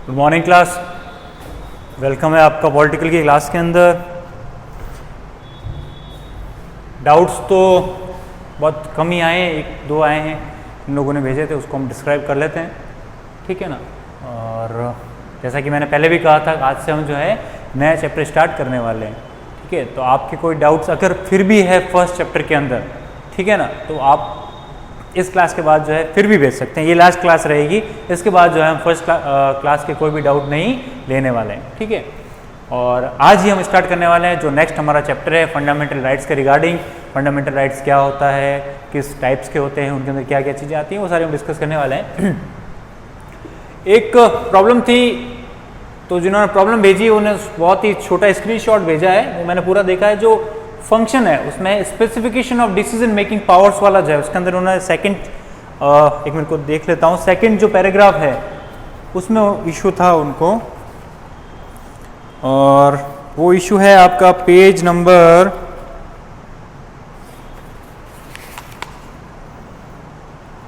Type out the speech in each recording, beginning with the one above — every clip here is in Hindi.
Good morning class. वेलकम है आपका पॉलिटिकल की क्लास के अंदर। डाउट्स तो बहुत कम ही आए हैं, एक दो आए हैं, इन लोगों ने भेजे थे, उसको हम डिस्क्राइब कर लेते हैं, ठीक है ना। और जैसा कि मैंने पहले भी कहा था, आज से हम जो है नया चैप्टर स्टार्ट करने वाले हैं, ठीक है। तो आपके कोई डाउट्स अगर फिर भी है फर्स्ट चैप्टर के अंदर, ठीक है ना, तो आप इस क्लास के बाद जो है फिर भी भेज सकते हैं। ये लास्ट क्लास रहेगी, इसके बाद जो है हम फर्स्ट क्लास के कोई भी डाउट नहीं लेने वाले हैं, ठीक है। और आज ही हम स्टार्ट करने वाले हैं जो नेक्स्ट हमारा चैप्टर है फंडामेंटल राइट्स के रिगार्डिंग। फंडामेंटल राइट्स क्या होता है, किस टाइप्स के होते हैं, उनके अंदर क्या क्या चीज़ें आती हैं, वो सारे हम डिस्कस करने वाले हैं। एक प्रॉब्लम थी, तो जिन्होंने प्रॉब्लम भेजी उन्हें बहुत ही छोटा स्क्रीनशॉट भेजा है, वो मैंने पूरा देखा है। जो फंक्शन है उसमें specification of decision making powers वाला जो है उसके अंदर उन्होंने सेकंड, एक मिनट को देख लेता हूँ, सेकंड जो पैराग्राफ है उसमें इशू था उनको, और वो इशू है आपका पेज नंबर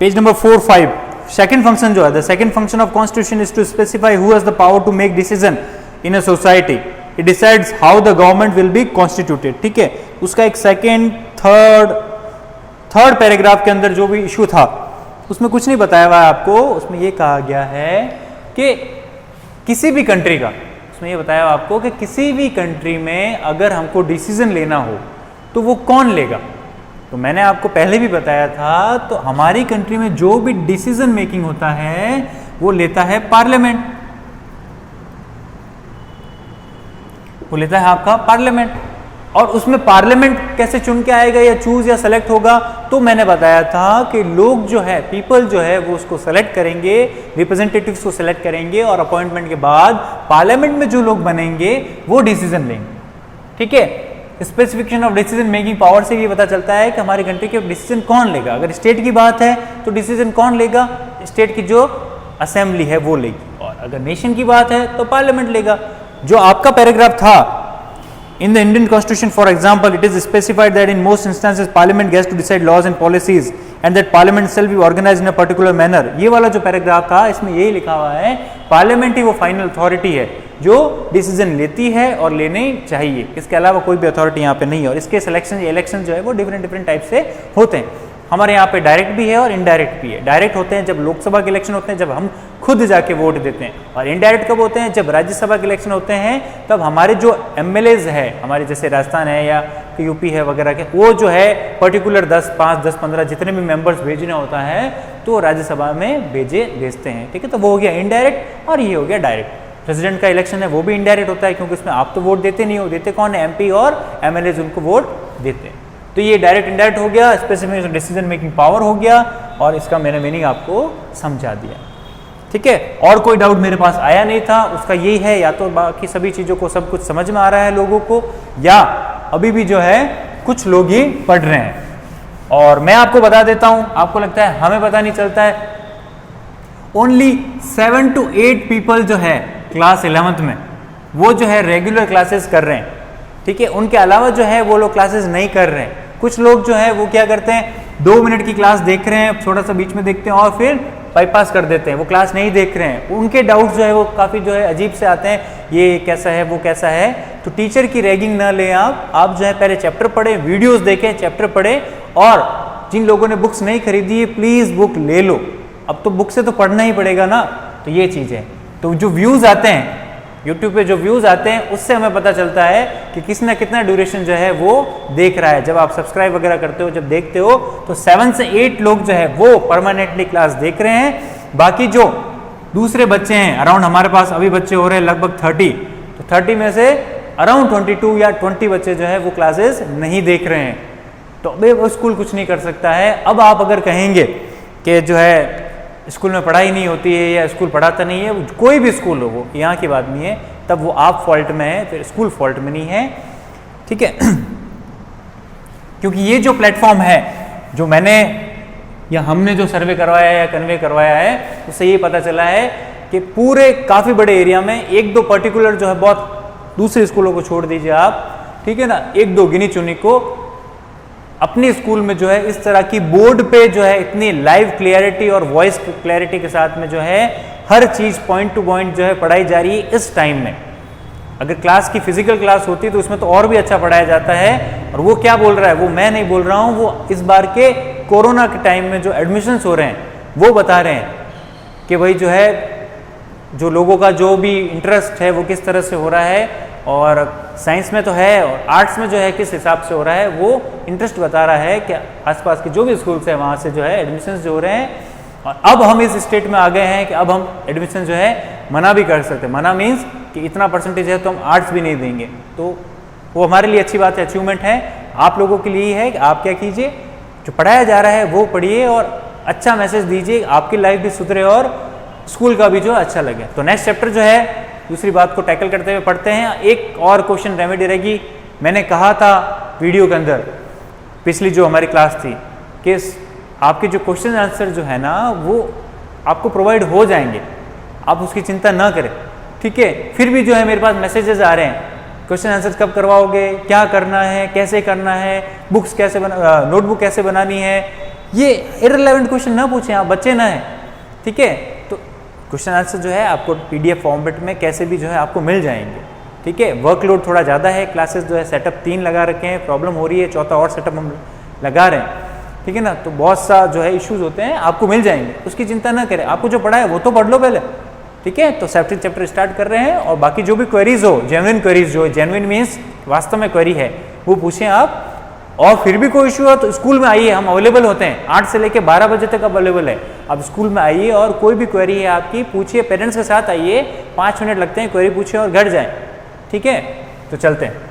4-5। सेकंड फंक्शन जो है, the second function of constitution is to specify who has the power to make decision in a society. It decides how the government will be constituted, ठीक है। उसका एक सेकंड थर्ड पैराग्राफ के अंदर जो भी इशू था उसमें कुछ नहीं बताया हुआ है आपको। उसमें ये कहा गया है कि किसी भी कंट्री का, उसमें ये बताया हुआ आपको कि किसी भी कंट्री में अगर हमको डिसीजन लेना हो तो वो कौन लेगा। तो मैंने आपको पहले भी बताया था, तो हमारी कंट्री में जो भी डिसीजन मेकिंग होता है वो लेता है पार्लियामेंट, वो लेता है आपका पार्लियामेंट। और उसमें पार्लियामेंट कैसे चुन के आएगा या चूज या सेलेक्ट होगा, तो मैंने बताया था कि लोग जो है, पीपल जो है वो उसको सेलेक्ट करेंगे, रिप्रेजेंटेटिव्स को सेलेक्ट करेंगे, और अपॉइंटमेंट के बाद पार्लियामेंट में जो लोग बनेंगे वो डिसीजन लेंगे, ठीक है। Specification of decision making power से ये पता चलता है कि हमारी कंट्री के डिसीजन कौन लेगा। अगर स्टेट की बात है तो डिसीजन कौन लेगा, स्टेट की जो असेंबली है वो लेगी, और अगर नेशन की बात है तो पार्लियामेंट लेगा। जो आपका पैराग्राफ था, in the Indian constitution for example it is specified that in most instances parliament gets to decide laws and policies and that parliament shall be organised in a particular manner. ये वाला जो पैराग्राफ था इसमें यही लिखा हुआ है, पार्लियामेंट ही वो फाइनल अथॉरिटी है जो डिसीजन लेती है और लेने चाहिए, इसके अलावा कोई भी अथॉरिटी यहाँ पे नहीं है। और इसके सिलेक्शन इलेक्शन जो है वो डिफरेंट टाइप से होते हैं। हमारे यहाँ पे डायरेक्ट भी है और इनडायरेक्ट भी है। डायरेक्ट होते हैं जब लोकसभा के इलेक्शन होते हैं, जब हम खुद जाके वोट देते हैं, और इनडायरेक्ट कब होते हैं, जब राज्यसभा के इलेक्शन होते हैं, तब हमारे जो एमएलएज है, हमारे जैसे राजस्थान है या यूपी है वगैरह के, वो जो है पर्टिकुलर 10-15 जितने भी मेंबर्स भेजना होता है तो राज्यसभा में भेजते हैं, ठीक है। तो वो हो गया इनडायरेक्ट और ये हो गया डायरेक्ट। प्रेसिडेंट का इलेक्शन है वो भी इनडायरेक्ट होता है, क्योंकि उसमें आप तो वोट देते नहीं हो, देते कौन है, एमपी और एमएलएज उनको वोट देते हैं। तो ये डायरेक्ट इनडायरेक्ट हो गया, स्पेसिफिक डिसीजन मेकिंग पावर हो गया, और इसका मैंने मीनिंग आपको समझा दिया, ठीक है। और कोई डाउट मेरे पास आया नहीं था, उसका यही है, या तो बाकी सभी चीज़ों को सब कुछ समझ में आ रहा है लोगों को, या अभी भी जो है कुछ लोग ही पढ़ रहे हैं। और मैं आपको बता देता हूं, आपको लगता है हमें पता नहीं चलता है, ओनली 7 to 8 पीपल जो है क्लास 11th में वो जो है रेगुलर क्लासेस कर रहे हैं, ठीक है। उनके अलावा जो है वो लोग क्लासेस नहीं कर रहे हैं। कुछ लोग जो है वो क्या करते हैं, 2 मिनट की क्लास देख रहे हैं, थोड़ा सा बीच में देखते हैं और फिर बाईपास कर देते हैं, वो क्लास नहीं देख रहे हैं। उनके डाउट्स जो है वो काफ़ी जो है अजीब से आते हैं, ये कैसा है वो कैसा है। तो टीचर की रैगिंग ना लें आप जो है पहले चैप्टर पढ़ें, वीडियोज़ देखें, चैप्टर पढ़ें, और जिन लोगों ने बुक्स नहीं खरीदी है प्लीज़ बुक ले लो। अब तो बुक से तो पढ़ना ही पड़ेगा ना, तो ये चीज़ है। तो जो व्यूज़ आते हैं YouTube पे, जो व्यूज़ आते हैं उससे हमें पता चलता है कि किसने कितना ड्यूरेशन जो है वो देख रहा है। जब आप सब्सक्राइब वगैरह करते हो, जब देखते हो, तो 7 से 8 लोग जो है वो परमानेंटली क्लास देख रहे हैं। बाकी जो दूसरे बच्चे हैं, अराउंड हमारे पास अभी बच्चे हो रहे हैं लगभग 30, तो 30 में से अराउंड 22 या 20 बच्चे जो है वो क्लासेस नहीं देख रहे हैं। तो अभी वो स्कूल कुछ नहीं कर सकता है। अब आप अगर कहेंगे कि जो है स्कूल में पढ़ाई नहीं होती है या स्कूल पढ़ाता नहीं है, कोई भी स्कूल हो, वो यहाँ की बात नहीं है, तब वो आप फॉल्ट में है, फिर स्कूल फॉल्ट में नहीं है, ठीक है। क्योंकि ये जो प्लेटफॉर्म है, जो मैंने या हमने जो सर्वे करवाया है या कन्वे करवाया है, उससे ये पता चला है कि पूरे काफ़ी बड़े एरिया में 1-2 पर्टिकुलर जो है, बहुत दूसरे स्कूलों को छोड़ दीजिए आप, ठीक है ना, 1-2 गिनी चुनी को अपने स्कूल में जो है इस तरह की बोर्ड पे जो है इतनी लाइव क्लियरिटी और वॉइस क्लियरिटी के साथ में जो है हर चीज़ पॉइंट टू पॉइंट जो है पढ़ाई जा रही है इस टाइम में। अगर क्लास की फिजिकल क्लास होती तो उसमें तो और भी अच्छा पढ़ाया जाता है। और वो क्या बोल रहा है, वो मैं नहीं बोल रहा हूँ, वो इस बार के कोरोना के टाइम में जो एडमिशन्स हो रहे हैं वो बता रहे हैं कि भाई जो है जो लोगों का जो भी इंटरेस्ट है वो किस तरह से हो रहा है, और साइंस में तो है और आर्ट्स में जो है किस हिसाब से हो रहा है, वो इंटरेस्ट बता रहा है कि आसपास के जो भी स्कूल्स है वहाँ से जो है एडमिशन्स जो हो रहे हैं। और अब हम इस स्टेट में आ गए हैं कि अब हम एडमिशन जो है मना भी कर सकते हैं। मना मीन्स कि इतना परसेंटेज है तो हम आर्ट्स भी नहीं देंगे, तो वो हमारे लिए अच्छी बात है, अचीवमेंट है। आप लोगों के लिए ही है कि आप क्या कीजिए, जो पढ़ाया जा रहा है वो पढ़िए और अच्छा मैसेज दीजिए, आपकी लाइफ भी सुधरे और स्कूल का भी जो अच्छा लगे। तो नेक्स्ट चैप्टर जो है दूसरी बात को टैकल करते हुए पढ़ते हैं। एक और क्वेश्चन रेमेडी रहेगी। मैंने कहा था वीडियो के अंदर पिछली जो हमारी क्लास थी कि आपके जो क्वेश्चन आंसर जो है ना वो आपको प्रोवाइड हो जाएंगे, आप उसकी चिंता ना करें, ठीक है। फिर भी जो है मेरे पास मैसेजेस आ रहे हैं, क्वेश्चन आंसर कब करवाओगे, क्या करना है, कैसे करना है, बुक्स कैसे नोटबुक कैसे बनानी है। ये इररिलेवेंट क्वेश्चन ना पूछें, आप बच्चे ना हैं, ठीक है। तो क्वेश्चन आंसर जो है आपको PDF फॉर्मेट में कैसे भी जो है आपको मिल जाएंगे, ठीक है। वर्कलोड थोड़ा ज़्यादा है, क्लासेस जो है सेटअप 3 लगा रखे हैं, प्रॉब्लम हो रही है, चौथा और सेटअप हम लगा रहे हैं, ठीक है ना। तो बहुत सा जो है इश्यूज होते हैं, आपको मिल जाएंगे, उसकी चिंता ना करें। आपको जो पढ़ा है वो तो पढ़ लो पहले, ठीक है। तो सेफ्टी चैप्टर स्टार्ट कर रहे हैं और बाकी जो भी क्वेरीज हो, जेन्युइन क्वेरीज जो जेन्युइन मीन्स वास्तव में क्वेरी है, वो पूछें आप। और फिर भी कोई इशू हो तो स्कूल में आइए, हम अवेलेबल होते हैं 8 से लेकर 12 बजे तक अवेलेबल है। आप स्कूल में आइए और कोई भी क्वेरी है आपकी पूछिए, पेरेंट्स के साथ आइए, 5 मिनट लगते हैं, क्वेरी पूछिए और घर जाएं, ठीक है। तो चलते हैं।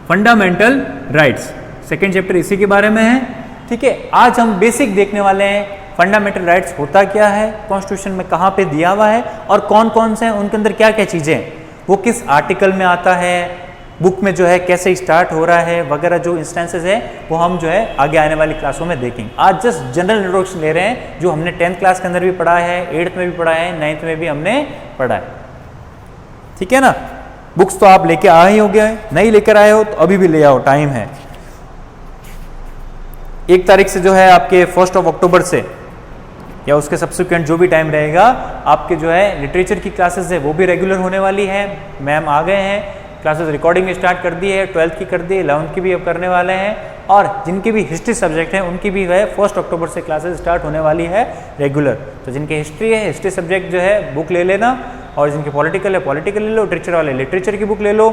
फंडामेंटल राइट्स सेकेंड चैप्टर इसी के बारे में है, ठीक है। आज हम बेसिक देखने वाले हैं, फंडामेंटल राइट्स होता क्या है, कॉन्स्टिट्यूशन में कहाँ पे दिया हुआ है और कौन कौन से हैं, उनके अंदर क्या क्या चीज़ें हैं, वो किस आर्टिकल में आता है, बुक में जो है कैसे स्टार्ट हो रहा है, वगैरह जो इंस्टेंसेस है वो हम जो है आगे आने वाली क्लासों में देखेंगे। आज जस्ट जनरल इंट्रोडक्शन ले रहे हैं, जो हमने 10th क्लास के अंदर भी पढ़ा है, 8th में भी पढ़ा है, 9th में भी हमने पढ़ा है, ठीक है ना। बुक्स तो आप लेके आए ही हो गए, नहीं लेकर आए हो तो अभी भी ले आओ, टाइम है। 1 तारीख से जो है आपके 1 अक्टूबर से या उसके सब्सिक्वेंट जो भी टाइम रहेगा, आपके जो है लिटरेचर की क्लासेस है वो भी रेगुलर होने वाली है। मैम आ गए हैं, क्लासेस रिकॉर्डिंग स्टार्ट कर दी है, 12th की कर दी, 11th की भी अब करने वाले हैं। और जिनकी भी हिस्ट्री सब्जेक्ट है उनकी भी है 1 अक्टूबर से क्लासेस स्टार्ट होने वाली है रेगुलर। तो जिनकी हिस्ट्री है, हिस्ट्री सब्जेक्ट जो है बुक ले लेना, और जिनकी पॉलिटिकल है पॉलिटिकल ले लो, लिटरेचर वाले लिटरेचर की बुक ले लो,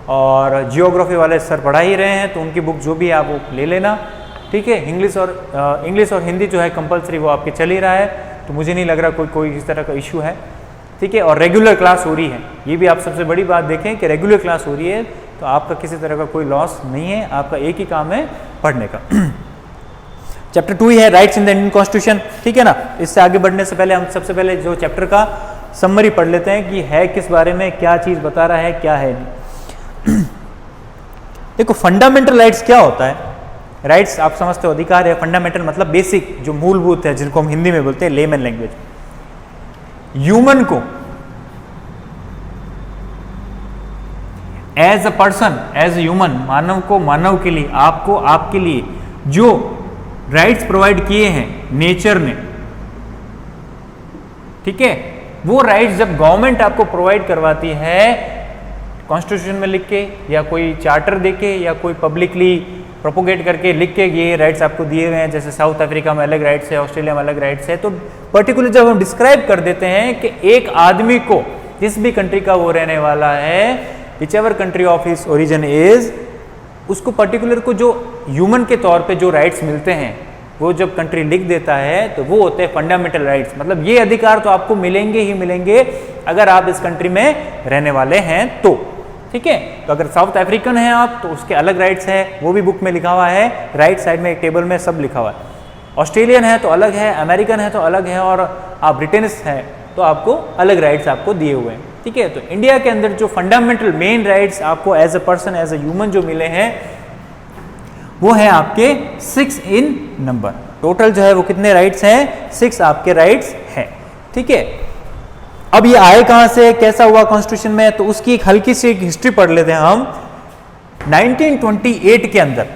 और जियोग्राफी वाले सर पढ़ा ही रहे हैं तो उनकी बुक जो भी है आप वो ले लेना, ठीक है। इंग्लिश और हिंदी जो है कंपलसरी वो आपके चल ही रहा है, तो मुझे नहीं लग रहा कोई इस तरह का इशू है, ठीक है। और रेगुलर क्लास हो रही है, ये भी आप सबसे बड़ी बात देखें कि रेगुलर क्लास हो रही है, तो आपका किसी तरह का कोई लॉस नहीं है, आपका एक ही काम है पढ़ने का। चैप्टर 2 ही है rights in the Indian constitution, ठीक है ना। इससे आगे बढ़ने से पहले हम सबसे पहले जो चैप्टर का समरी पढ़ लेते हैं कि है किस बारे में, क्या चीज़ बता रहा है, क्या है नहीं। देखो फंडामेंटल राइट्स क्या होता है। राइट्स आप समझते हो अधिकार है, फंडामेंटल मतलब बेसिक जो मूलभूत है, जिनको हम हिंदी में बोलते हैं लेमन लैंग्वेज। ह्यूमन को as a person, as a human, मानव को मानव के लिए, आपको आपके लिए जो राइट्स प्रोवाइड किए हैं नेचर ने, ठीक है, वो राइट्स जब गवर्नमेंट आपको प्रोवाइड करवाती है कॉन्स्टिट्यूशन में लिख के या कोई चार्टर देके या कोई पब्लिकली प्रोपोगेट करके लिख के ये राइट्स आपको दिए गए हैं, जैसे साउथ अफ्रीका में अलग राइट्स है, ऑस्ट्रेलिया में अलग राइट्स है, तो पर्टिकुलर जब हम डिस्क्राइब कर देते हैं कि एक आदमी को जिस भी कंट्री का वो रहने वाला है, which ever country of his origin is, उसको पर्टिकुलर को जो ह्यूमन के तौर पे जो राइट्स मिलते हैं वो जब कंट्री लिख देता है तो वो होते हैं फंडामेंटल राइट्स। मतलब ये अधिकार तो आपको मिलेंगे ही मिलेंगे अगर आप इस कंट्री में रहने वाले हैं तो, ठीक है। तो अगर साउथ अफ्रीकन हैं आप तो उसके अलग राइट्स है, वो भी बुक में लिखा हुआ है, राइट साइड में एक टेबल में सब लिखा हुआ है। ऑस्ट्रेलियन है तो अलग है, अमेरिकन है तो अलग है, और आप ब्रिटेनिस है तो आपको अलग राइट्स आपको दिए हुए हैं, ठीक है। तो इंडिया के अंदर जो फंडामेंटल मेन राइट्स आपको as a person, as a human जो मिले हैं वो है आपके 6 इन नंबर। टोटल जो है वो कितने राइट्स हैं, 6 आपके राइट्स हैं, ठीक है। अब ये आए कहां से, कैसा हुआ कॉन्स्टिट्यूशन में, तो उसकी एक हल्की सी एक हिस्ट्री पढ़ लेते हैं हम। 1928 के अंदर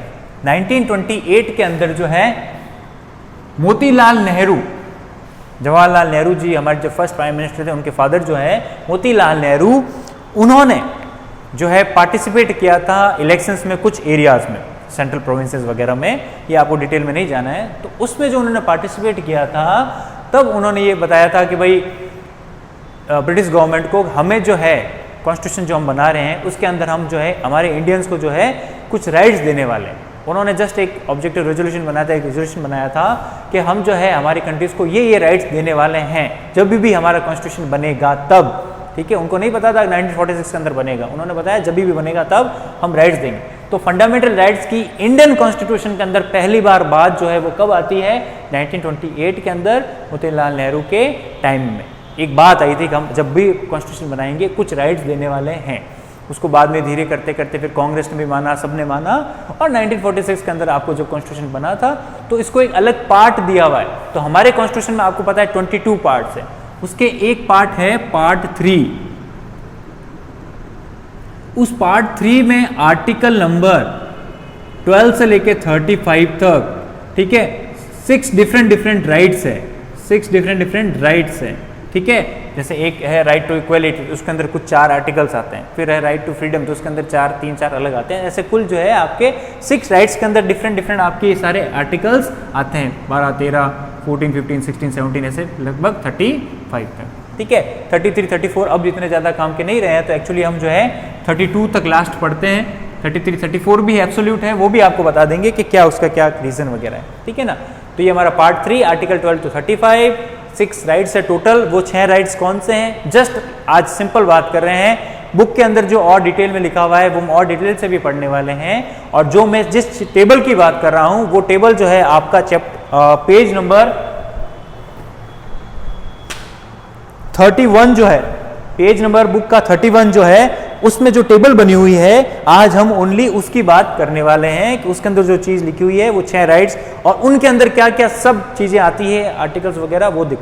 1928 के अंदर जो है मोतीलाल नेहरू, जवाहरलाल नेहरू जी हमारे जो फर्स्ट प्राइम मिनिस्टर थे, उनके फादर जो है मोतीलाल नेहरू, उन्होंने जो है पार्टिसिपेट किया था इलेक्शंस में कुछ एरियाज में, सेंट्रल प्रोविंसेस वगैरह में, ये आपको डिटेल में नहीं जाना है। तो उसमें जो उन्होंने पार्टिसिपेट किया था तब उन्होंने ये बताया था कि भाई ब्रिटिश गवर्नमेंट को हमें जो है कॉन्स्टिट्यूशन जो हम बना रहे हैं उसके अंदर हम जो है हमारे इंडियंस को जो है कुछ राइट्स देने वाले हैं। उन्होंने जस्ट एक ऑब्जेक्टिव रेजोल्यूशन बनाया था, एक रेजोल्यूशन बनाया था कि हम जो है हमारी कंट्रीज़ को ये राइट्स देने वाले हैं जब भी हमारा कॉन्स्टिट्यूशन बनेगा तब, ठीक है। उनको नहीं पता था 1946 के अंदर बनेगा, उन्होंने बताया जब भी बनेगा तब हम राइट्स देंगे। तो फंडामेंटल राइट्स की इंडियन कॉन्स्टिट्यूशन के अंदर पहली बार बात जो है वो कब आती है? 1928 के अंदर मोतीलाल नेहरू के टाइम में एक बात आई थी कि हम जब भी कॉन्स्टिट्यूशन बनाएंगे कुछ राइट्स देने वाले हैं। उसको बाद में धीरे करते करते फिर कांग्रेस ने भी माना, सबने माना, और 1946 के अंदर आपको जब कॉन्स्टिट्यूशन बना था तो इसको एक अलग पार्ट दिया हुआ है। तो हमारे कॉन्स्टिट्यूशन में आपको पता है 22 पार्ट्स है, उसके एक पार्ट है पार्ट 3। उस पार्ट 3 में आर्टिकल नंबर 12 से लेके 35 तक, ठीक है, 6 डिफरेंट राइट्स है, 6 डिफरेंट राइट्स है, ठीक है। जैसे एक है राइट टू इक्वलिटी, उसके अंदर कुछ 4 आर्टिकल्स आते हैं, फिर है राइट टू फ्रीडम, तो उसके अंदर 3-4 अलग आते हैं। ऐसे कुल जो है आपके 6 राइट्स के अंदर डिफरेंट आपके सारे आर्टिकल्स आते हैं, 12, 13, 14, 15, 16, 17 ऐसे लगभग 35 तक, ठीक है। 33, 34 अब इतने ज़्यादा काम के नहीं रहे हैं, तो एक्चुअली हम जो है 32 तक लास्ट पढ़ते हैं। 33, 34 भी एब्सोल्यूट है, वो भी आपको बता देंगे कि क्या उसका क्या रीज़न वगैरह है, ठीक है ना। तो ये हमारा पार्ट 3 आर्टिकल 12 to 35, 6 राइट्स है टोटल। वो 6 राइट्स कौन से हैं? जस्ट आज सिंपल बात कर रहे हैं, बुक के अंदर जो और डिटेल में लिखा हुआ है वो हम और डिटेल से भी पढ़ने वाले हैं। और जो मैं जिस टेबल की बात कर रहा हूं वो टेबल जो है आपका पेज नंबर 31 जो है, पेज नंबर बुक का 31 जो है, उसमें जो टेबल बनी हुई है आज हम ओनली उसकी बात करने वाले हैं कि उसके अंदर जो चीज लिखी हुई है वो 6 राइट्स और उनके अंदर क्या क्या सब चीजें आती है, आर्टिकल्स वगैरह, वो दिख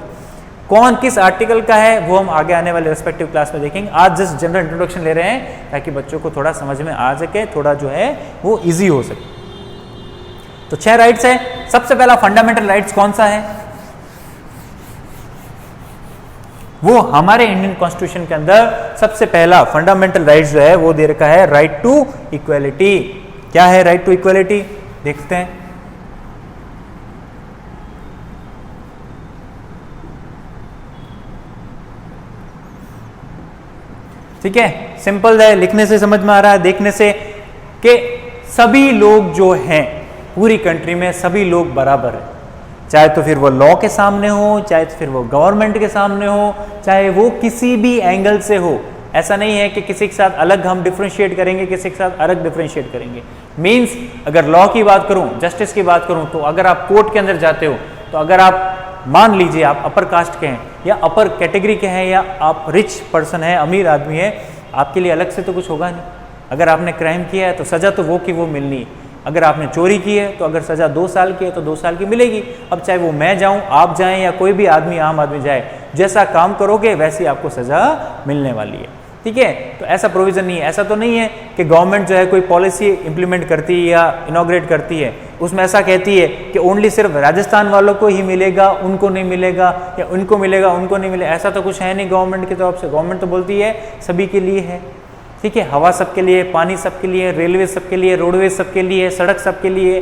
कौन किस आर्टिकल का है वो हम आगे आने वाले रेस्पेक्टिव क्लास में देखेंगे। आज जस्ट जनरल इंट्रोडक्शन ले रहे हैं ताकि बच्चों को थोड़ा समझ में आ सके, थोड़ा जो है वो ईजी हो सके। तो 6 राइट्स है। सबसे पहला फंडामेंटल राइट्स कौन सा है? वो हमारे इंडियन कॉन्स्टिट्यूशन के अंदर सबसे पहला फंडामेंटल राइट्स जो है वो दे रखा है राइट टू इक्वलिटी। क्या है राइट टू इक्वलिटी? देखते हैं। ठीक है, सिंपल है, लिखने से समझ में आ रहा है, देखने से, कि सभी लोग जो हैं पूरी कंट्री में सभी लोग बराबर है, चाहे तो फिर वो लॉ के सामने हो, चाहे तो फिर वो गवर्नमेंट के सामने हो, चाहे वो किसी भी एंगल से हो। ऐसा नहीं है कि किसी के साथ अलग हम डिफरेंशिएट करेंगे, किसी के साथ अलग डिफरेंशिएट करेंगे। मींस अगर लॉ की बात करूं, जस्टिस की बात करूं, तो अगर आप कोर्ट के अंदर जाते हो तो अगर आप मान लीजिए आप अपर कास्ट के हैं या अपर कैटेगरी के हैं या आप रिच पर्सन है, अमीर आदमी है, आपके लिए अलग से तो कुछ होगा नहीं। अगर आपने क्राइम किया है तो सज़ा तो वो की वो मिलनी है। अगर आपने चोरी की है तो अगर सज़ा 2 साल की है तो 2 साल की मिलेगी। अब चाहे वो मैं जाऊं, आप जाएं या कोई भी आदमी, आम आदमी जाए, जैसा काम करोगे वैसी आपको सज़ा मिलने वाली है। ठीक है, तो ऐसा प्रोविज़न नहीं है। ऐसा तो नहीं है कि गवर्नमेंट जो है कोई पॉलिसी इंप्लीमेंट करती है या इनॉग्रेट करती है, उसमें ऐसा कहती है कि ओनली सिर्फ राजस्थान वालों को ही मिलेगा, उनको नहीं मिलेगा, या उनको मिलेगा उनको नहीं मिलेगा। ऐसा तो कुछ है नहीं गवर्नमेंट की तरफ से। गवर्नमेंट तो बोलती है सभी के लिए है। ठीक है, हवा सबके लिए, पानी सबके लिए, रेलवे सबके लिए, रोडवेज सबके लिए, सड़क सबके लिए।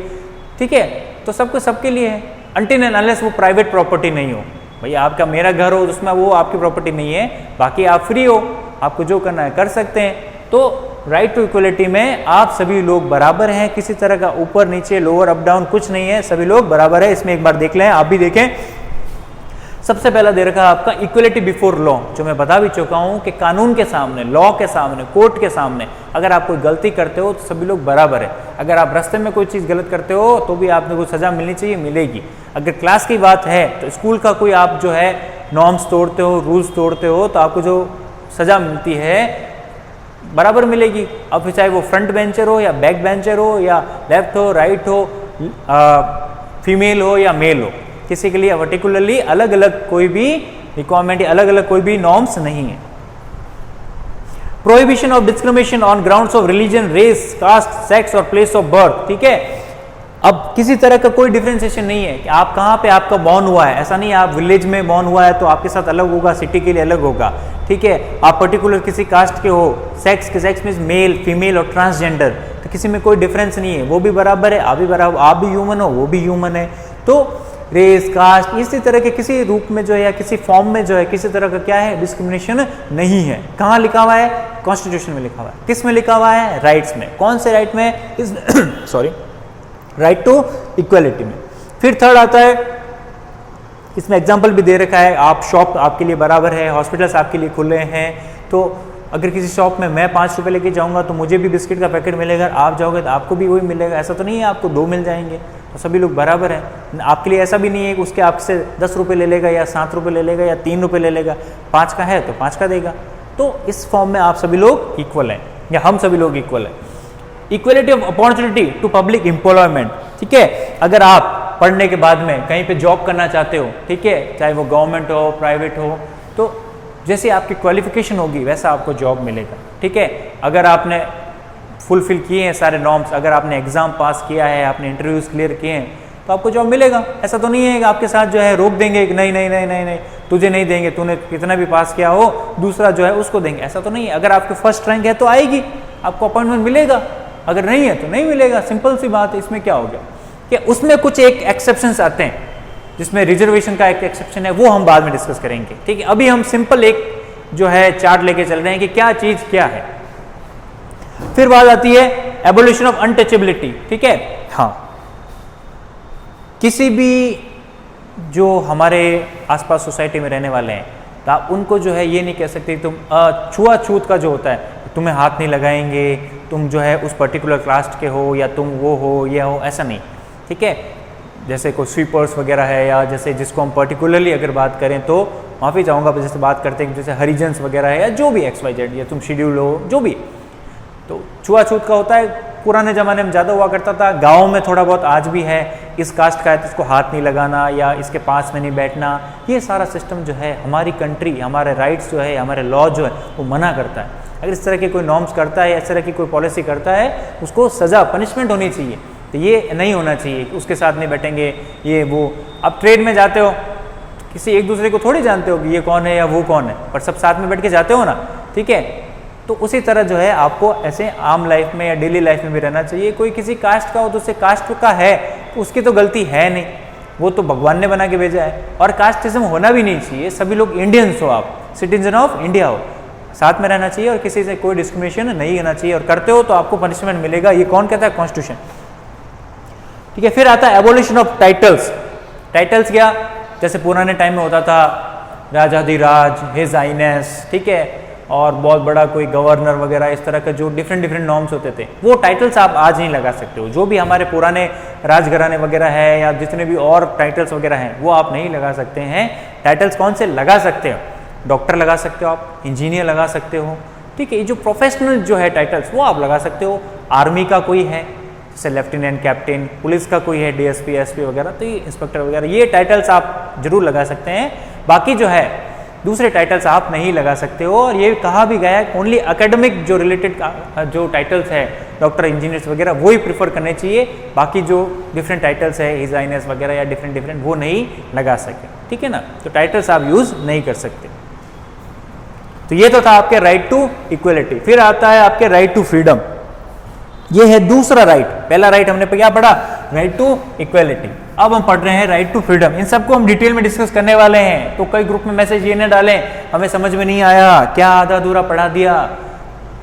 ठीक है, तो सब कुछ सबके लिए है, अनटिल एंड अनलेस वो प्राइवेट प्रॉपर्टी नहीं हो। भैया आपका मेरा घर हो उसमें वो आपकी प्रॉपर्टी नहीं है, बाकी आप फ्री हो, आपको जो करना है कर सकते हैं। तो राइट टू इक्वलिटी में आप सभी लोग बराबर हैं, किसी तरह का ऊपर नीचे, लोअर अप डाउन कुछ नहीं है, सभी लोग बराबर है। इसमें एक बार देख लें, आप भी देखें। सबसे पहला दे रखा है आपका इक्वलिटी बिफोर लॉ, जो मैं बता भी चुका हूं कि कानून के सामने, लॉ के सामने, कोर्ट के सामने अगर आप कोई गलती करते हो तो सभी लोग बराबर है। अगर आप रास्ते में कोई चीज़ गलत करते हो तो भी आपको कोई सज़ा मिलनी चाहिए, मिलेगी। अगर क्लास की बात है तो स्कूल का कोई आप जो है नॉर्म्स तोड़ते हो, रूल्स तोड़ते हो, तो आपको जो सज़ा मिलती है बराबर मिलेगी। अब फिर चाहे वो फ्रंट बेंचर हो या बैक बेंचर हो या लेफ्ट हो, राइट हो, फीमेल हो या मेल हो, किसी के लिए पर्टिकुलरली अलग अलग कोई भी रिक्वायरमेंट, अलग अलग कोई भी नॉर्म्स नहीं है। Prohibition of discrimination on grounds of religion, race, caste, sex और प्लेस ऑफ बर्थ। ठीक है, अब किसी तरह का कोई डिफ्रेंसिएशन नहीं है कि आप कहाँ पे आपका बॉर्न हुआ है, ऐसा नहीं है। आप विलेज में बॉर्न हुआ है तो आपके साथ अलग होगा, सिटी के लिए अलग होगा, ठीक है। आप पर्टिकुलर किसी कास्ट के हो, सेक्स मीन्स मेल, फीमेल और ट्रांसजेंडर, तो किसी में कोई डिफरेंस नहीं है, वो भी बराबर है, आप भी बराबर, आप भी ह्यूमन हो, वो भी ह्यूमन है। तो रेस, कास्ट, इसी तरह के किसी रूप में जो है या किसी फॉर्म में जो है किसी तरह का क्या है, डिस्क्रिमिनेशन नहीं है। कहाँ लिखा हुआ है? कॉन्स्टिट्यूशन में लिखा हुआ है। किस में लिखा हुआ है? राइट्स में। कौन से राइट में? इस सॉरी, राइट टू इक्वलिटी में। फिर थर्ड आता है, इसमें एग्जाम्पल भी दे रखा है, आप शॉप आपके लिए बराबर है, हॉस्पिटल्स आपके लिए खुले हैं, तो अगर किसी शॉप में मैं 5 रुपये लेके जाऊंगा तो मुझे भी बिस्किट का पैकेट मिलेगा, आप जाओगे तो आपको भी वही मिलेगा। ऐसा तो नहीं है आपको 2 मिल जाएंगे, तो सभी लोग बराबर हैं। आपके लिए ऐसा भी नहीं है कि उसके आपसे 10 रुपये ले लेगा या 7 रुपये ले लेगा या 3 रुपये ले लेगा, 5 का है तो 5 का देगा। तो इस फॉर्म में आप सभी लोग इक्वल हैं, या हम सभी लोग इक्वल हैं। Equality of opportunity to public employment, ठीक है। अगर आप पढ़ने के बाद में कहीं पे जॉब करना चाहते हो, ठीक है, चाहे वो गवर्नमेंट हो, प्राइवेट हो, तो जैसे आपकी क्वालिफिकेशन होगी वैसा आपको जॉब मिलेगा, ठीक है। अगर आपने फुलफिल किए हैं सारे नॉर्म्स, अगर आपने एग्जाम पास किया है, आपने इंटरव्यूज क्लियर किए हैं, तो आपको जॉब मिलेगा। ऐसा तो नहीं है कि आपके साथ जो है रोक देंगे कि नहीं नहीं नहीं नहीं नहीं तुझे नहीं देंगे, तूने कितना भी पास किया हो, दूसरा जो है उसको देंगे, ऐसा तो नहीं है। अगर आपके फर्स्ट रैंक है तो आएगी, आपको अपॉइंटमेंट मिलेगा, अगर नहीं है तो नहीं मिलेगा, सिंपल सी बात है। इसमें क्या हो गया कि उसमें कुछ एक एक्सेप्शंस आते हैं, जिसमें रिजर्वेशन का एक एक्सेप्शन है, वो हम बाद में डिस्कस करेंगे, ठीक है। अभी हम सिंपल एक जो है चार्ट लेके चल रहे हैं कि क्या चीज क्या है। फिर बात आती है एबोलिशन ऑफ अनटचेबिलिटी, ठीक है। हाँ, किसी भी जो हमारे आसपास सोसाइटी में रहने वाले हैं, तो आप उनको जो है ये नहीं कह सकते तुम छुआछूत का जो होता है, तुम्हें हाथ नहीं लगाएंगे, तुम जो है उस पर्टिकुलर कास्ट के हो या तुम वो हो ये हो, ऐसा नहीं, ठीक है। जैसे कोई स्वीपर्स वगैरह है, या जैसे जिसको हम पर्टिकुलरली अगर बात करें तो माफ़ी चाहूँगा, जैसे बात करते हैं जैसे हरिजन्स वगैरह है, या जो भी XYZ, या तुम शेड्यूल हो, जो भी, तो छुआछूत का होता है। पुराने ज़माने में ज़्यादा हुआ करता था, गाँव में थोड़ा बहुत आज भी है। इस कास्ट का है तो इसको हाथ नहीं लगाना या इसके पास में नहीं बैठना, ये सारा सिस्टम जो है हमारी कंट्री, हमारे राइट्स जो है, हमारे लॉ जो है वो मना करता है। अगर इस तरह के कोई नॉर्म्स करता है या इस तरह की कोई पॉलिसी करता है, उसको सज़ा, पनिशमेंट होनी चाहिए। तो ये नहीं होना चाहिए कि उसके साथ नहीं बैठेंगे, ये वो। अब ट्रेन में जाते हो, किसी एक दूसरे को थोड़ी जानते हो कि ये कौन है या वो कौन है, पर सब साथ में बैठ के जाते हो ना, ठीक है। तो उसी तरह जो है आपको ऐसे आम लाइफ में या डेली लाइफ में भी रहना चाहिए। कोई किसी कास्ट का हो तो उससे कास्ट का है तो उसकी तो गलती है नहीं, वो तो भगवान ने बना के भेजा है। और कास्टिज्म होना भी नहीं चाहिए, सभी लोग इंडियंस हो, आप सिटीजन ऑफ इंडिया हो, साथ में रहना चाहिए और किसी से कोई डिस्क्रिमिनेशन नहीं होना चाहिए। और करते हो तो आपको पनिशमेंट मिलेगा। ये कौन कहता है? कॉन्स्टिट्यूशन, ठीक है। फिर आता है एबोलिशन ऑफ टाइटल्स। टाइटल्स क्या? जैसे पुराने टाइम में होता था राजाधिराज, हिज हाइनेस, ठीक है, और बहुत बड़ा कोई गवर्नर वगैरह, इस तरह के जो डिफरेंट नॉर्म्स होते थे, वो टाइटल्स आप आज नहीं लगा सकते हो। जो भी हमारे पुराने राजघराने वगैरह है या जितने भी और टाइटल्स वगैरह हैं, वो आप नहीं लगा सकते हैं। टाइटल्स कौन से लगा सकते हो? डॉक्टर लगा सकते हो आप, इंजीनियर लगा सकते हो, ठीक है। ये जो प्रोफेशनल जो है टाइटल्स, वो आप लगा सकते हो। आर्मी का कोई है जैसे लेफ्टिनेंट, कैप्टन, पुलिस का कोई है DSP, SP वगैरह, तो ये इंस्पेक्टर वगैरह, ये टाइटल्स आप जरूर लगा सकते हैं। बाकी जो है दूसरे टाइटल्स आप नहीं लगा सकते हो। और ये कहा भी गया है ओनली एकेडमिक जो रिलेटेड जो टाइटल्स है, डॉक्टर, इंजीनियर्स वगैरह, वो ही प्रीफर करने चाहिए। बाकी जो डिफरेंट टाइटल्स है, हिज हाइनेस वगैरह या डिफरेंट वो नहीं लगा सके, ठीक है ना। तो टाइटल्स आप यूज नहीं कर सकते। तो ये तो था आपके राइट टू इक्वलिटी। फिर आता है आपके राइट टू फ्रीडम। ये है दूसरा राइट। पहला राइट हमने क्या पढ़ा? Right to equality. अब हम पढ़ रहे हैं राइट टू फ्रीडम। इन सबको हम डिटेल में डिस्कस करने वाले हैं, तो कई ग्रुप में मैसेज ये न डालें हमें समझ में नहीं आया, क्या आधा अधूरा पढ़ा दिया,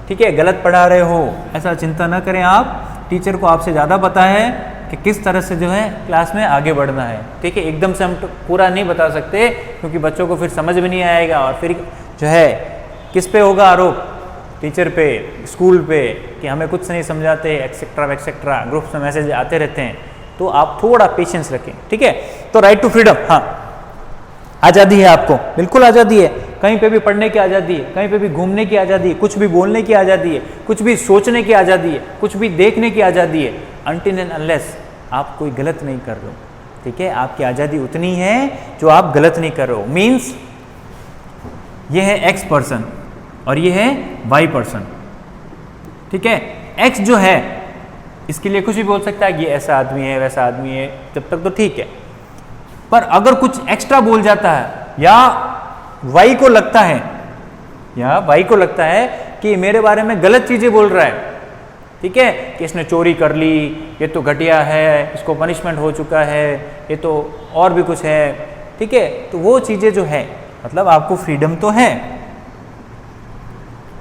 ठीक है, गलत पढ़ा रहे हो, ऐसा चिंता ना करें आप। टीचर को आपसे ज़्यादा पता है कि किस तरह से जो है क्लास में आगे बढ़ना है, ठीक है। एकदम से हम पूरा नहीं बता सकते क्योंकि बच्चों को फिर समझ में नहीं आएगा और फिर जो है किस पे होगा आरोप? टीचर पे, स्कूल पे, कि हमें कुछ नहीं समझाते, एक्सेट्रा ग्रुप्स में मैसेज आते रहते हैं। तो आप थोड़ा पेशेंस रखें, ठीक है। तो राइट टू फ्रीडम, हाँ, आज़ादी है आपको, बिल्कुल आज़ादी है। कहीं पे भी पढ़ने की आज़ादी है, कहीं पे भी घूमने की आज़ादी है, कुछ भी बोलने की आज़ादी है, कुछ भी सोचने की आज़ादी है, कुछ भी देखने की आज़ादी है, अनटिल एंड अनलेस आप कोई गलत नहीं कर रहे हो, ठीक है। आपकी आज़ादी उतनी है जो आप गलत नहीं कर रहे हो। मीन्स ये है X पर्सन और ये है Y पर्सन, ठीक है। X जो है इसके लिए कुछ भी बोल सकता है कि ऐसा आदमी है वैसा आदमी है, जब तक तो ठीक है। पर अगर कुछ एक्स्ट्रा बोल जाता है या वाई को लगता है कि मेरे बारे में गलत चीजें बोल रहा है, ठीक है, कि इसने चोरी कर ली, ये तो घटिया है, इसको पनिशमेंट हो चुका है, ये तो और भी कुछ है, ठीक है, तो वो चीजें जो है, मतलब आपको फ्रीडम तो है,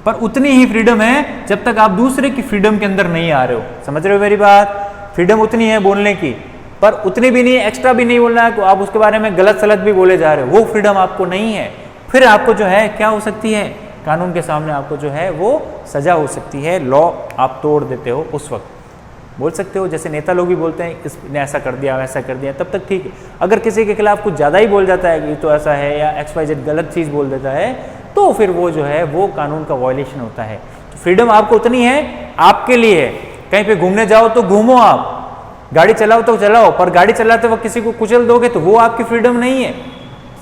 पर उतनी ही फ्रीडम है जब तक आप दूसरे की फ्रीडम के अंदर नहीं आ रहे हो। समझ रहे हो मेरी बात? फ्रीडम उतनी है बोलने की, पर उतनी भी नहीं, एक्स्ट्रा भी नहीं बोलना है, तो आप उसके बारे में गलत सलत भी बोले जा रहे हो, वो फ्रीडम आपको नहीं है। फिर आपको जो है क्या हो सकती है, कानून के सामने आपको जो है वो सजा हो सकती है, लॉ आप तोड़ देते हो उस वक्त। बोल सकते हो, जैसे नेता लोग भी बोलते हैं इसने ऐसा कर दिया वैसा कर दिया, तब तक ठीक है। अगर किसी के खिलाफ कुछ ज़्यादा ही बोल जाता है कि ये तो ऐसा है, या XYZ गलत चीज़ बोल देता है, तो फिर वो जो है वो कानून का वायलेशन होता है। तो फ्रीडम आपको उतनी है, आपके लिए है। कहीं पे घूमने जाओ तो घूमो, आप गाड़ी चलाओ तो चलाओ, पर गाड़ी चलाते वक्त किसी को कुचल दोगे तो वो आपकी फ्रीडम नहीं है।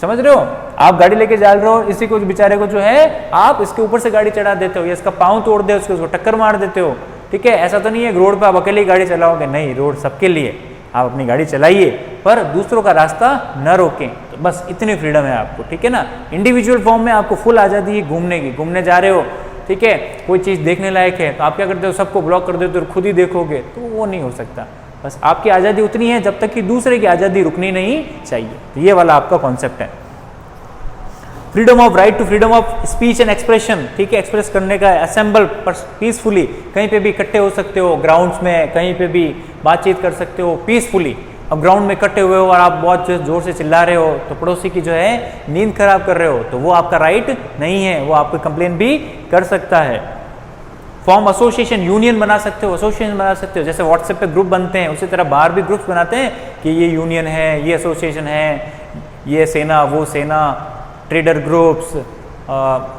समझ रहे हो? आप गाड़ी लेके जा रहे हो, इसी को बेचारे को जो है आप इसके ऊपर से गाड़ी चढ़ा देते हो, या इसका पाँव तोड़ दे, उसको टक्कर मार देते हो, ठीक है। ऐसा तो नहीं है रोड पे आप अकेले गाड़ी चलाओगे, नहीं, रोड सबके लिए, आप अपनी गाड़ी चलाइए पर दूसरों का रास्ता न रोकें। तो बस इतनी फ्रीडम है आपको, ठीक है ना। इंडिविजुअल फॉर्म में आपको फुल आज़ादी है घूमने की। घूमने जा रहे हो, ठीक है, कोई चीज़ देखने लायक है तो आप क्या करते हो, सबको ब्लॉक कर देते हो और खुद ही देखोगे, तो वो नहीं हो सकता। बस आपकी आज़ादी उतनी है जब तक कि दूसरे की आज़ादी रुकनी नहीं चाहिए। तो ये वाला आपका कॉन्सेप्ट है। Freedom of right to freedom of speech and expression, ठीक है, एक्सप्रेस करने का, असेंबल पीसफुली, कहीं पे भी इकट्ठे हो सकते हो, ग्राउंड्स में कहीं पे भी बातचीत कर सकते हो पीसफुली। अब ग्राउंड में इकट्ठे हुए हो और आप बहुत जोर से चिल्ला रहे हो तो पड़ोसी की जो है नींद खराब कर रहे हो, तो वो आपका राइट नहीं है, वो आपको कंप्लेन भी कर सकता है। फॉर्म एसोसिएशन, यूनियन बना सकते हो, एसोसिएशन बना सकते हो, जैसे व्हाट्सएप पे ग्रुप बनते हैं उसी तरह बाहर भी ग्रुप्स बनाते हैं कि ये यूनियन है, ये एसोसिएशन है, ये सेना, वो सेना, trader groups,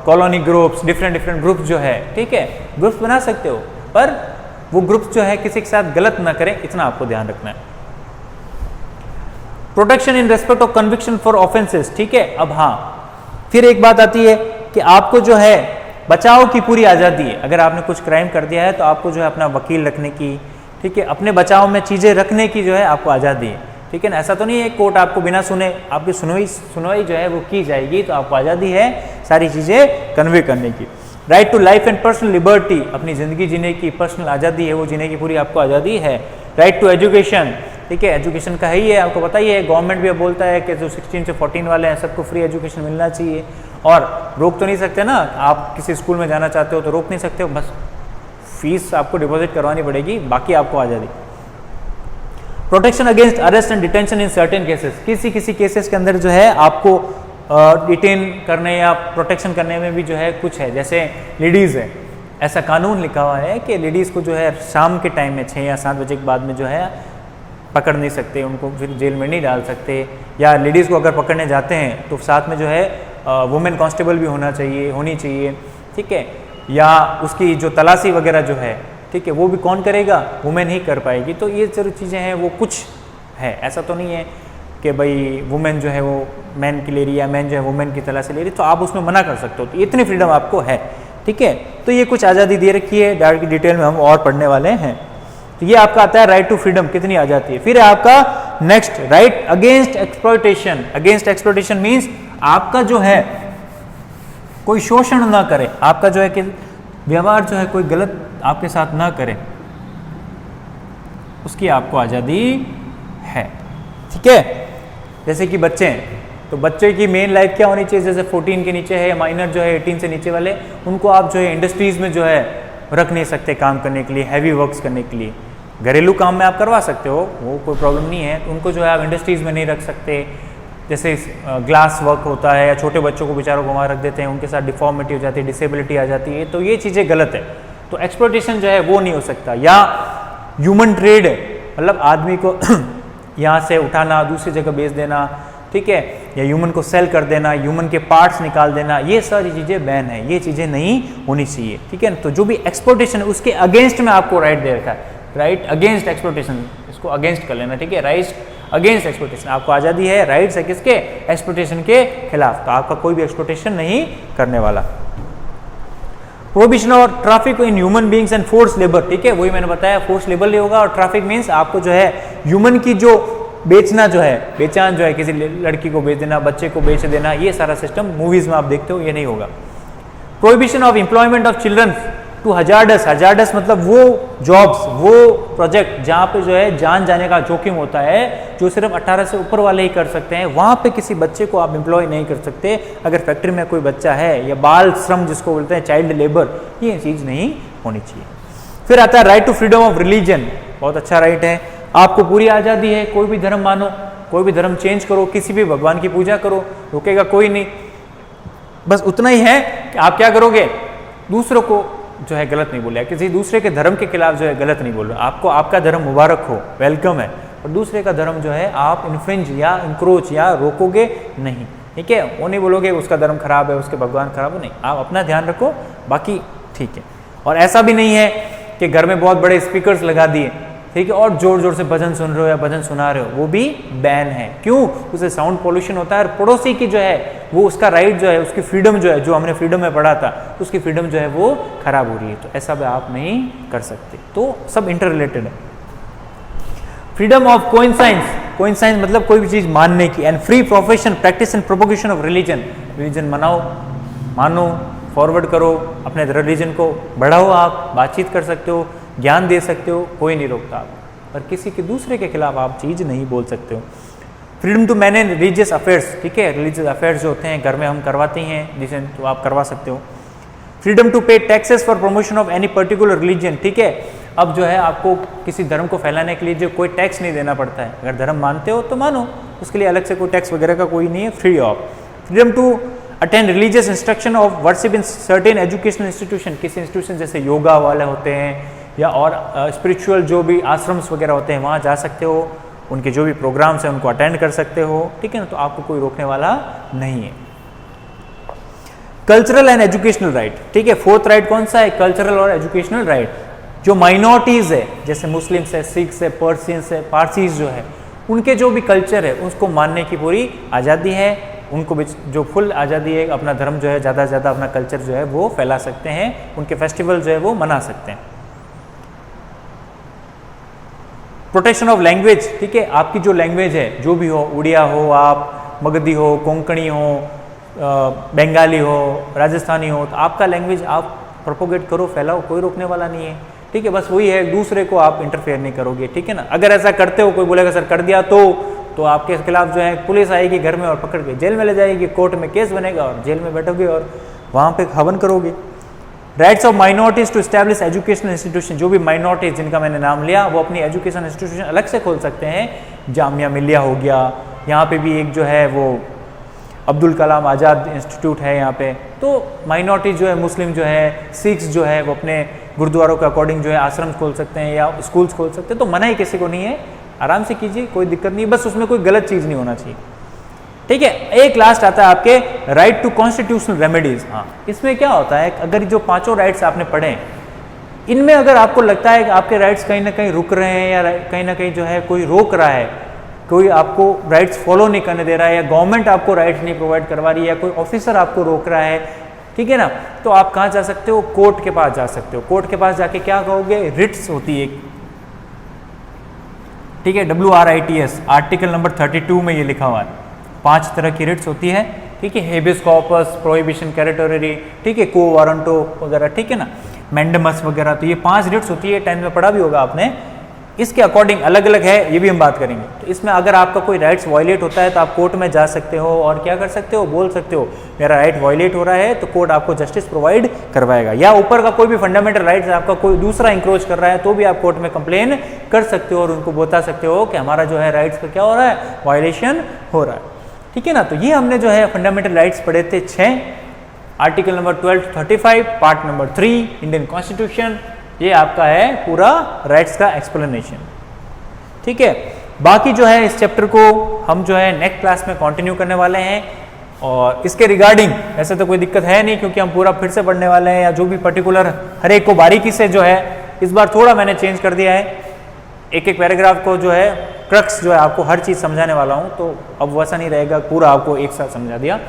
colony groups, different groups जो है, ठीक है, ग्रुप्स बना सकते हो, पर वो ग्रुप्स जो है किसी के साथ गलत ना करें, इतना आपको ध्यान रखना है। Protection in respect of conviction for offences, ठीक है। अब हाँ, फिर एक बात आती है कि आपको जो है बचाव की पूरी आज़ादी है। अगर आपने कुछ क्राइम कर दिया है तो आपको जो है अपना वकील रखने की, ठीक है, अपने बचाव में चीज़ें रखने की जो है आपको आज़ादी है, ठीक है ना। ऐसा तो नहीं है कोर्ट आपको बिना सुने, आपकी सुनवाई जो है वो की जाएगी, तो आपको आज़ादी है सारी चीज़ें कन्वे करने की। Right to life and personal liberty, अपनी ज़िंदगी जीने की पर्सनल आज़ादी है, वो जीने की पूरी आपको आज़ादी है। राइट टू एजुकेशन, ठीक है, एजुकेशन का है ही है, आपको पता ही है, गवर्नमेंट भी अब बोलता है कि जो 16 से 14 वाले हैं सबको फ्री एजुकेशन मिलना चाहिए। और रोक तो नहीं सकते ना, आप किसी स्कूल में जाना चाहते हो तो रोक नहीं सकते हो, बस फीस आपको डिपॉजिट करवानी पड़ेगी, बाकी आपको आज़ादी। Protection against arrest and detention in certain cases, किसी केसेस के अंदर जो है आपको डिटेन करने या प्रोटेक्शन करने में भी जो है कुछ है, जैसे लेडीज़ है, ऐसा कानून लिखा हुआ है कि लेडीज़ को जो है शाम के टाइम में 6 या 7 बजे के बाद में जो है पकड़ नहीं सकते, उनको फिर जेल में नहीं डाल सकते, या लेडीज़ को अगर पकड़ने जाते हैं तो साथ में जो है वुमेन कांस्टेबल भी होनी चाहिए, ठीक है, या उसकी जो तलाशी वगैरह जो है, ठीक है, वो भी कौन करेगा, वुमेन ही कर पाएगी। तो ये सारी चीज़ें हैं, वो कुछ है, ऐसा तो नहीं है कि भाई वुमेन जो है वो मैन की ले रही है, मैन जो है वुमेन की तलाशी ले रही, तो आप उसमें मना कर सकते हो, तो इतनी फ्रीडम आपको है, ठीक है। तो ये कुछ आज़ादी दे रखी है, डायरेक्ट डिटेल में हम और पढ़ने वाले हैं। तो ये आपका आता है राइट टू फ्रीडम, कितनी आ जाती है। फिर आपका next right against exploitation. Against exploitation means आपका जो है कोई शोषण ना करे, आपका जो है कि व्यवहार जो है कोई गलत आपके साथ ना करे, उसकी आपको आज़ादी है, ठीक है। जैसे कि बच्चे हैं, तो बच्चे की मेन लाइफ क्या होनी चाहिए, जैसे 14 के नीचे है या माइनर जो है 18 से नीचे वाले, उनको आप जो है इंडस्ट्रीज़ में जो है रख नहीं सकते काम करने के लिए, हैवी वर्क्स करने के लिए। घरेलू काम में आप करवा सकते हो, वो कोई प्रॉब्लम नहीं है, तो उनको जो है आप इंडस्ट्रीज़ में नहीं रख सकते। जैसे ग्लास वर्क होता है, या छोटे बच्चों को बेचारों को वहाँ रख देते हैं, उनके साथ डिफॉर्मिटी हो जाती है, डिसेबिलिटी आ जाती है, तो ये चीज़ें गलत है। तो एक्सप्लॉयटेशन जो है वो नहीं हो सकता। या ह्यूमन ट्रेड है, मतलब आदमी को यहाँ से उठाना दूसरी जगह बेच देना, ठीक है, या ह्यूमन को सेल कर देना, ह्यूमन के पार्ट्स निकाल देना, ये सारी चीज़ें बैन है, ये चीज़ें नहीं होनी चाहिए, ठीक है। तो जो भी एक्सप्लॉयटेशन है उसके अगेंस्ट में आपको राइट दे रखा है, राइट अगेंस्ट एक्सप्लॉयटेशन, इसको अगेंस्ट कर लेना, ठीक है। राइट अगेंस्ट एक्सप्लॉयटेशन, आपको आज़ादी है, राइट्स है किसके, एक्सप्लॉयटेशन के खिलाफ, तो आपका कोई भी एक्सप्लॉयटेशन नहीं करने वाला। प्रोहिबिशन और traffic in human beings and force labour, ठीक है, वही मैंने बताया, फोर्स लेबर नहीं होगा। और ट्रैफिक मीन्स आपको जो है ह्यूमन की जो बेचना जो है, बेचान जो है, किसी लड़की को बेच देना, बच्चे को बेच देना, ये सारा सिस्टम मूवीज में आप देखते हो, ये नहीं होगा। Prohibition of employment of children to hazardous, hazardous मतलब वो जॉब्स, वो प्रोजेक्ट जहाँ पे जो है जान जाने का जोखिम होता है, जो सिर्फ 18 से ऊपर वाले ही कर सकते हैं, वहाँ पे किसी बच्चे को आप एम्प्लॉय नहीं कर सकते। अगर फैक्ट्री में कोई बच्चा है, या बाल श्रम जिसको बोलते हैं, चाइल्ड लेबर, ये चीज़ नहीं होनी चाहिए। फिर आता है right to freedom of religion, बहुत अच्छा राइट है, आपको पूरी आज़ादी है, कोई भी धर्म मानो, कोई भी धर्म चेंज करो, किसी भी भगवान की पूजा करो, रोकेगा कोई नहीं। बस उतना ही है कि आप क्या करोगे, दूसरों को जो है गलत नहीं बोले, किसी दूसरे के धर्म के खिलाफ जो है गलत नहीं बोलो, आपको आपका धर्म मुबारक हो, वेलकम है, और दूसरे का धर्म जो है आप इन्फ्रिंज या इंक्रोच या रोकोगे नहीं, ठीक है, वो नहीं बोलोगे उसका धर्म खराब है, उसके भगवान खराब है, नहीं, आप अपना ध्यान रखो, बाकी ठीक है। और ऐसा भी नहीं है कि घर में बहुत बड़े स्पीकर्स लगा दिए, ठीक है, और जोर जोर से भजन सुन रहे हो या भजन सुना रहे हो, वो भी बैन है। क्यों? उसे साउंड पोल्यूशन होता है, और पड़ोसी की जो है वो उसका राइट जो है, उसकी फ्रीडम जो है, जो हमने फ्रीडम में पढ़ा था, उसकी फ्रीडम जो है वो खराब हो रही है, तो ऐसा भी आप नहीं कर सकते। तो सब इंटर रिलेटेड है। फ्रीडम ऑफ कोइंसाइंस, कोइंसाइंस मतलब कोई भी चीज मानने की, and free profession, practice and propagation of religion, religion मनाओ, मानो, फॉरवर्ड करो, अपने रिलीजन को बढ़ाओ, आप बातचीत कर सकते हो, ज्ञान दे सकते हो, कोई नहीं रोकता आप, पर किसी के दूसरे के खिलाफ आप चीज़ नहीं बोल सकते हो। Freedom to manage religious affairs, ठीक है, रिलीजियस अफेयर्स जो होते हैं घर में हम करवाते हैं, जिसे तो आप करवा सकते हो। फ्रीडम टू पे taxes for promotion of any particular religion, ठीक है, अब जो है आपको किसी धर्म को फैलाने के लिए जो कोई टैक्स नहीं देना पड़ता है, अगर धर्म मानते हो तो मानो, उसके लिए अलग से कोई टैक्स वगैरह का कोई नहीं है, free of. Freedom to attend religious instruction of worship in certain educational institution, किसी इंस्टीट्यूशन जैसे योगा वाले होते हैं या और स्पिरिचुअल जो भी आश्रम्स वगैरह होते हैं, वहाँ जा सकते हो, उनके जो भी प्रोग्राम्स हैं उनको अटेंड कर सकते हो, ठीक है ना, तो आपको कोई रोकने वाला नहीं है। कल्चरल एंड एजुकेशनल राइट, ठीक है, फोर्थ राइट कौन सा है, कल्चरल और एजुकेशनल राइट। जो माइनॉरिटीज है, जैसे मुस्लिम्स है, सिख्स है, पर्सियंस है, पारसीज जो है, उनके जो भी कल्चर है उसको मानने की पूरी आज़ादी है, उनको भी जो फुल आज़ादी है, अपना धर्म जो है ज़्यादा से ज़्यादा अपना कल्चर जो है वो फैला सकते हैं, उनके फेस्टिवल जो है वो मना सकते हैं। प्रोटेक्शन ऑफ लैंग्वेज, ठीक है, आपकी जो लैंग्वेज है, जो भी हो, उड़िया हो, आप मगधी हो, कोंकणी हो, बंगाली हो, राजस्थानी हो, तो आपका लैंग्वेज आप प्रोपोगेट करो, फैलाओ, कोई रोकने वाला नहीं है, ठीक है, बस वही है, दूसरे को आप इंटरफेयर नहीं करोगे, ठीक है ना। अगर ऐसा करते हो, कोई बोलेगा सर कर दिया तो आपके खिलाफ जो है पुलिस आएगी घर में और पकड़ के जेल में ले जाएगी, कोर्ट में केस बनेगा और जेल में बैठोगे और वहाँ पे हवन करोगे। Rights of minorities to establish educational institution, जो भी माइनॉरिटीज जिनका मैंने नाम लिया, वो अपनी एजुकेशन इंस्टीट्यूशन अलग से खोल सकते हैं। जामिया मिलिया हो गया, यहाँ पे भी एक जो है वो अब्दुल कलाम आज़ाद इंस्टीट्यूट है यहाँ पे। तो माइनॉरिटीज जो है, मुस्लिम जो है, सिख्स जो है, वो अपने गुरुद्वारों के अकॉर्डिंग जो है आश्रम खोल सकते हैं या स्कूल्स खोल सकते हैं, तो मना ही किसी को नहीं है, आराम से कीजिए, कोई दिक्कत नहीं, बस उसमें कोई गलत चीज़ नहीं होना चाहिए, ठीक है। एक लास्ट आता है आपके राइट टू कॉन्स्टिट्यूशनल रेमेडीज। हाँ, इसमें क्या होता है, अगर जो पांचों राइट्स आपने पढ़े, इनमें अगर आपको लगता है कि आपके राइट्स कहीं ना कहीं रुक रहे हैं या कहीं ना कहीं जो है कोई रोक रहा है, कोई आपको राइट्स फॉलो नहीं करने दे रहा है, या गवर्नमेंट आपको राइट्स नहीं प्रोवाइड करवा रही है, या कोई ऑफिसर आपको रोक रहा है, ठीक है ना, तो आप कहाँ जा सकते हो, कोर्ट के पास जा सकते हो। कोर्ट के पास जाके क्या कहोगे, रिट्स होती है, ठीक है, WRITS, आर्टिकल नंबर 32 में ये लिखा हुआ है, 5 तरह की रिट्स होती है, ठीक है, हेबियस कॉर्पस, प्रोहिबिशन कैरेटोरी, ठीक है, को वारंटो वगैरह, ठीक है ना, मैंडेमस वगैरह, तो ये 5 रिट्स होती है, 10th में पढ़ा भी होगा आपने। इसके अकॉर्डिंग अलग अलग है, ये भी हम बात करेंगे। तो इसमें अगर आपका कोई राइट्स वायलेट होता है तो आप कोर्ट में जा सकते हो और क्या कर सकते हो, बोल सकते हो मेरा राइट वायलेट हो रहा है, तो कोर्ट आपको जस्टिस प्रोवाइड करवाएगा। या ऊपर का कोई भी फंडामेंटल राइट्स आपका कोई दूसरा इंक्रोच कर रहा है तो भी आप कोर्ट में कंप्लेन कर सकते हो और उनको बता सकते हो कि हमारा जो है राइट्स का क्या हो रहा है, वायलेशन हो रहा है, ठीक है ना। तो ये हमने जो है फंडामेंटल राइट्स पढ़े थे 6, article number 1235, part number 3 Indian constitution, ये आपका है पूरा राइट्स का एक्सप्लेनेशन, ठीक है। बाकी जो है इस चैप्टर को हम जो है नेक्स्ट क्लास में कंटिन्यू करने वाले हैं, और इसके रिगार्डिंग ऐसे तो कोई दिक्कत है नहीं, क्योंकि हम पूरा फिर से पढ़ने वाले हैं, या जो भी पर्टिकुलर हर एक को बारीकी से जो है, इस बार थोड़ा मैंने चेंज कर दिया है, एक एक पैराग्राफ को जो है क्रक्स जो है आपको हर चीज़ समझाने वाला हूँ, तो अब वैसा नहीं रहेगा पूरा आपको एक साथ समझा दिया,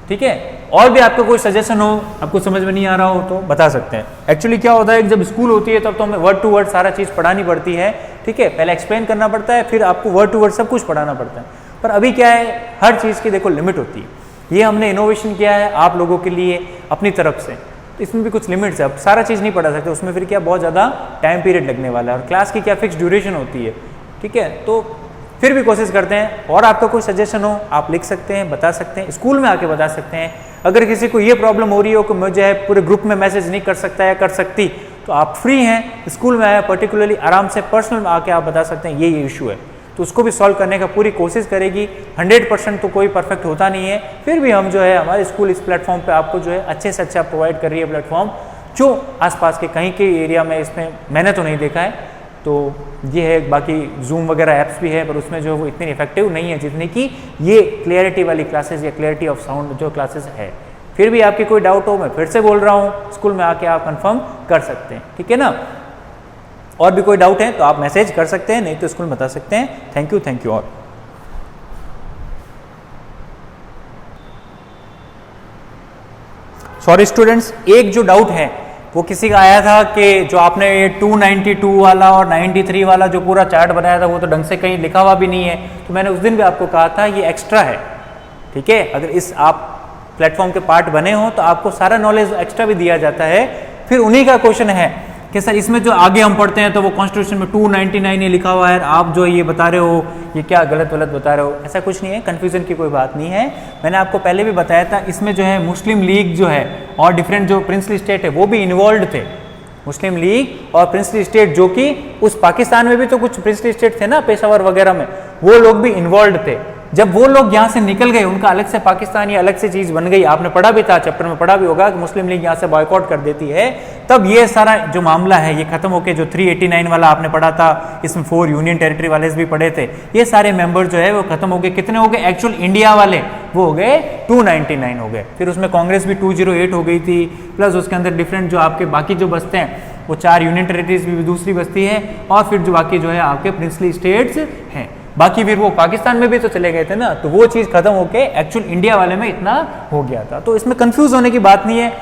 ठीक है। और भी आपका कोई सजेशन हो, आपको समझ में नहीं आ रहा हो तो बता सकते हैं। एक्चुअली क्या होता है कि जब स्कूल होती है तब तो हमें वर्ड टू वर्ड सारा चीज़ पढ़ानी पड़ती है, ठीक है, पहले एक्सप्लेन करना पड़ता है, फिर आपको वर्ड टू वर्ड सब कुछ पढ़ाना पड़ता है। पर अभी क्या है, हर चीज़ की देखो लिमिट होती है। ये हमने इनोवेशन किया है आप लोगों के लिए अपनी तरफ से, तो इसमें भी कुछ लिमिट्स है। अब सारा चीज़ नहीं पढ़ा सकते, उसमें फिर क्या बहुत ज़्यादा टाइम पीरियड लगने वाला है और क्लास की क्या फिक्स ड्यूरेशन होती है, ठीक है। तो फिर भी कोशिश करते हैं, और आपका कोई सजेशन हो आप लिख सकते हैं, बता सकते हैं, स्कूल में आके बता सकते हैं। अगर किसी को ये प्रॉब्लम हो रही हो कि मुझे है पूरे ग्रुप में मैसेज नहीं कर सकता या कर सकती, तो आप फ्री हैं, स्कूल में आए पर्टिकुलरली आराम से पर्सनल में आके आप बता सकते हैं ये इशू है, तो उसको भी सॉल्व करने का पूरी कोशिश करेगी। 100% तो कोई परफेक्ट होता नहीं है, फिर भी हम जो है हमारे स्कूल इस प्लेटफॉर्म पे आपको जो है अच्छे से अच्छा प्रोवाइड कर रही है प्लेटफॉर्म, जो आसपास के कहीं के एरिया में इसमें मैंने तो नहीं देखा है। तो ये है, बाकी जूम वगैरह ऐप्स भी है पर उसमें जो है वो इतनी इफेक्टिव नहीं है जितनी कि ये क्लैरिटी वाली क्लासेस या क्लैरिटी ऑफ साउंड जो क्लासेस है। फिर भी आपकी कोई डाउट हो, मैं फिर से बोल रहा हूँ, स्कूल में आके आप कंफर्म कर सकते हैं, ठीक है ना। और भी कोई डाउट है तो आप मैसेज कर सकते हैं, नहीं तो स्कूल में बता सकते हैं। Thank you all. Sorry students, एक जो डाउट है वो किसी का आया था कि जो आपने 292 वाला और 93 वाला जो पूरा चार्ट बनाया था वो तो ढंग से कहीं लिखा हुआ भी नहीं है। तो मैंने उस दिन भी आपको कहा था ये एक्स्ट्रा है, ठीक है। अगर इस आप प्लेटफॉर्म के पार्ट बने हो तो आपको सारा नॉलेज एक्स्ट्रा भी दिया जाता है। फिर उन्हीं का क्वेश्चन है कि सर इसमें जो आगे हम पढ़ते हैं तो वो कॉन्स्टिट्यूशन में 299 ये लिखा हुआ है, आप जो ये बता रहे हो ये क्या गलत बता रहे हो। ऐसा कुछ नहीं है, कन्फ्यूजन की कोई बात नहीं है। मैंने आपको पहले भी बताया था, इसमें जो है मुस्लिम लीग जो है और डिफरेंट जो प्रिंसली स्टेट है वो भी इन्वॉल्व थे। मुस्लिम लीग और प्रिंसली स्टेट, जो कि उस पाकिस्तान में भी तो कुछ प्रिंसली स्टेट थे ना, पेशावर वगैरह में, वो लोग भी इन्वॉल्व थे। जब वो लोग यहाँ से निकल गए, उनका अलग से पाकिस्तान या अलग से चीज बन गई, आपने पढ़ा भी था, चैप्टर में पढ़ा भी होगा कि मुस्लिम लीग यहाँ से बॉयकॉट कर देती है, तब ये सारा जो मामला है ये खत्म होके जो 389 वाला आपने पढ़ा था, इसमें 4 यूनियन टेरिटरी वाले भी पढ़े थे, ये सारे मेंबर जो है वो खत्म हो गए। कितने हो गए एक्चुअल इंडिया वाले? वो हो गए 299 हो गए। फिर उसमें कांग्रेस भी 208 हो गई थी, प्लस उसके अंदर डिफरेंट जो आपके बाकी जो बसते हैं वो 4 यूनियन टेरिटरीज भी दूसरी बसती है, और फिर जो बाकी जो है आपके प्रिंसली स्टेट्स हैं, बाकी फिर वो पाकिस्तान में भी तो चले गए थे ना, तो वो चीज़ खत्म होके एक्चुअल इंडिया वाले में इतना हो गया था। तो इसमें कंफ्यूज होने की बात नहीं है।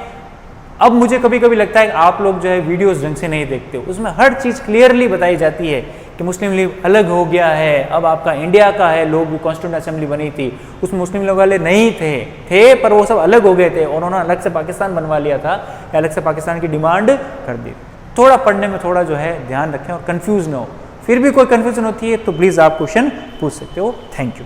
अब मुझे कभी कभी लगता है कि आप लोग जो है वीडियोस ढंग से नहीं देखते हो, उसमें हर चीज़ क्लियरली बताई जाती है कि मुस्लिम लीग अलग हो गया है, अब आपका इंडिया का है, लोग कॉन्स्टिट्यूंट असेंबली बनी थी, उसमें मुस्लिम लोग वाले नहीं थे पर वो सब अलग हो गए थे और उन्होंने अलग से पाकिस्तान बनवा लिया था, अलग से पाकिस्तान की डिमांड कर दी। थोड़ा पढ़ने में थोड़ा जो है ध्यान रखें और कंफ्यूज ना हो। फिर भी कोई कंफ्यूजन होती है तो प्लीज़ आप क्वेश्चन पूछ सकते हो। Thank you.